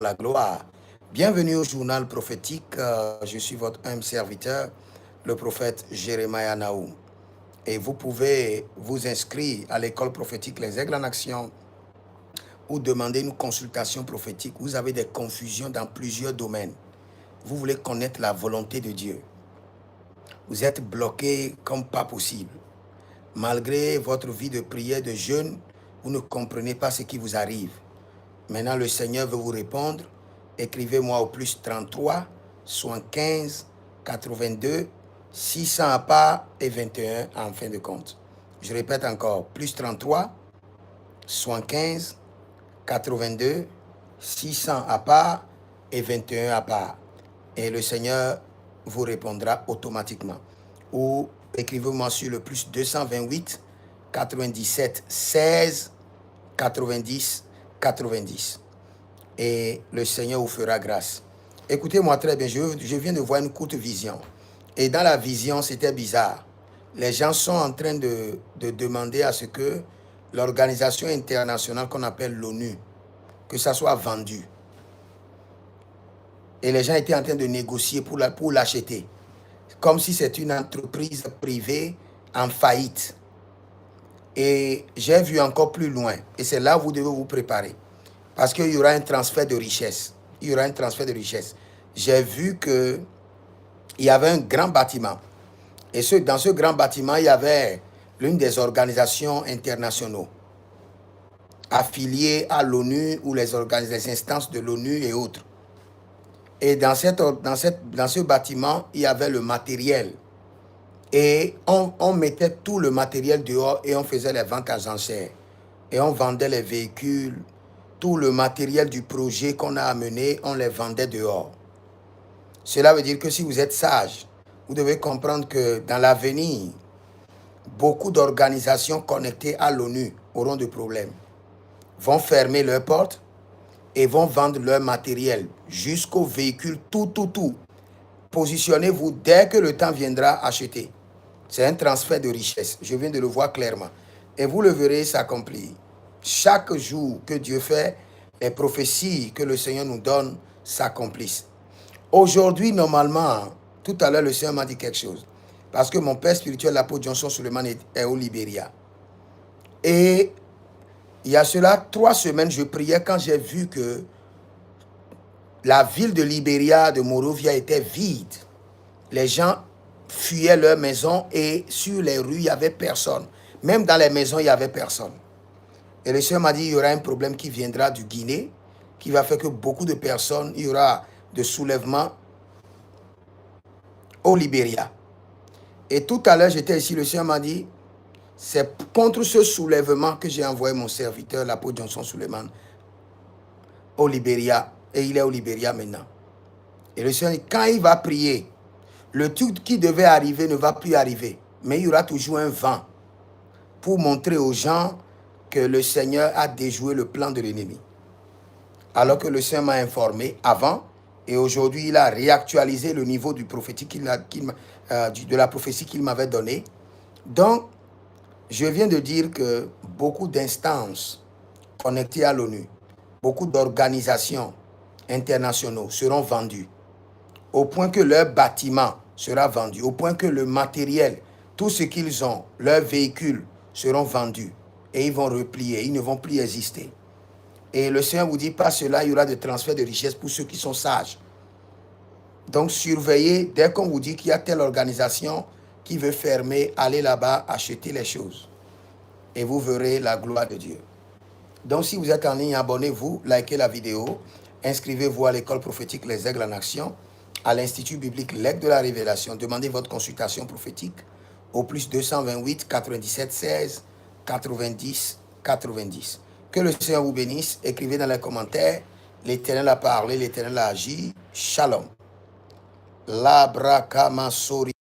la gloire. Bienvenue au journal prophétique. Je suis votre humble serviteur, le prophète Jérémie Naoum. Et vous pouvez vous inscrire à l'école prophétique Les Aigles en Action ou demander une consultation prophétique. Vous avez des confusions dans plusieurs domaines. Vous voulez connaître la volonté de Dieu. Vous êtes bloqué comme pas possible. Malgré votre vie de prière, de jeûne, vous ne comprenez pas ce qui vous arrive. Maintenant, le Seigneur veut vous répondre. Écrivez-moi au plus 33 75 82 600 à part et 21 en fin de compte. Je répète encore, plus 33 75 82 600 à part et 21 à part. Et le Seigneur vous répondra automatiquement. Ou écrivez-moi sur le plus 228 97 16 90 90. Et le Seigneur vous fera grâce. Écoutez-moi très bien, je viens de voir une courte vision. Et dans la vision, c'était bizarre. Les gens sont en train de demander à ce que l'organisation internationale qu'on appelle l'ONU, que ça soit vendu. Et les gens étaient en train de négocier pour l'acheter. Comme si c'était une entreprise privée en faillite. Et j'ai vu encore plus loin. Et c'est là où vous devez vous préparer. Parce qu'il y aura un transfert de richesse. Il y aura un transfert de richesse. J'ai vu qu'il y avait un grand bâtiment. Et dans ce grand bâtiment, il y avait l'une des organisations internationales affiliées à l'ONU ou les instances de l'ONU et autres. Et dans ce bâtiment, il y avait le matériel. Et on mettait tout le matériel dehors et on faisait les ventes aux enchères. Et on vendait les véhicules, tout le matériel du projet qu'on a amené, on les vendait dehors. Cela veut dire que si vous êtes sage, vous devez comprendre que dans l'avenir, beaucoup d'organisations connectées à l'ONU auront des problèmes. Vont fermer leurs portes et vont vendre leur matériel jusqu'aux véhicules, tout. Positionnez-vous dès que le temps viendra acheter. C'est un transfert de richesse. Je viens de le voir clairement. Et vous le verrez s'accomplir. Chaque jour que Dieu fait, les prophéties que le Seigneur nous donne s'accomplissent. Aujourd'hui, normalement, tout à l'heure, le Seigneur m'a dit quelque chose. Parce que mon père spirituel, l'apôtre Johnson Suleiman, est au Libéria. Et il y a cela 3 semaines, je priais quand j'ai vu que la ville de Libéria, de Monrovia, était vide. Les gens fuyaient leur maison et sur les rues, il n'y avait personne. Même dans les maisons, il n'y avait personne. Et le Seigneur m'a dit, il y aura un problème qui viendra du Guinée, qui va faire que beaucoup de personnes, il y aura de soulèvements au Libéria. Et tout à l'heure, j'étais ici, le Seigneur m'a dit, c'est contre ce soulèvement que j'ai envoyé mon serviteur, l'apôtre Johnson Suleiman, au Libéria. Et il est au Libéria maintenant. Et le Seigneur dit, quand il va prier, le truc qui devait arriver ne va plus arriver. Mais il y aura toujours un vent pour montrer aux gens que le Seigneur a déjoué le plan de l'ennemi. Alors que le Seigneur m'a informé avant, et aujourd'hui il a réactualisé le niveau du prophétique de la prophétie qu'il m'avait donnée. Donc, je viens de dire que beaucoup d'instances connectées à l'ONU, beaucoup d'organisations internationales seront vendues, au point que leur bâtiment sera vendu, au point que le matériel, tout ce qu'ils ont, leurs véhicules seront vendus et ils vont replier, ils ne vont plus exister. Et le Seigneur vous dit, pas cela, il y aura des transferts de richesses pour ceux qui sont sages. Donc surveillez, dès qu'on vous dit qu'il y a telle organisation qui veut fermer, allez là-bas, acheter les choses. Et vous verrez la gloire de Dieu. Donc si vous êtes en ligne, abonnez-vous, likez la vidéo, inscrivez-vous à l'école prophétique Les Aigles en Action, à l'Institut biblique L'Aigle de la Révélation. Demandez votre consultation prophétique au plus 228 97 16 90 90. Que le Seigneur vous bénisse. Écrivez dans les commentaires, l'Éternel a parlé, l'Éternel a agi. Shalom. Labrakama sori.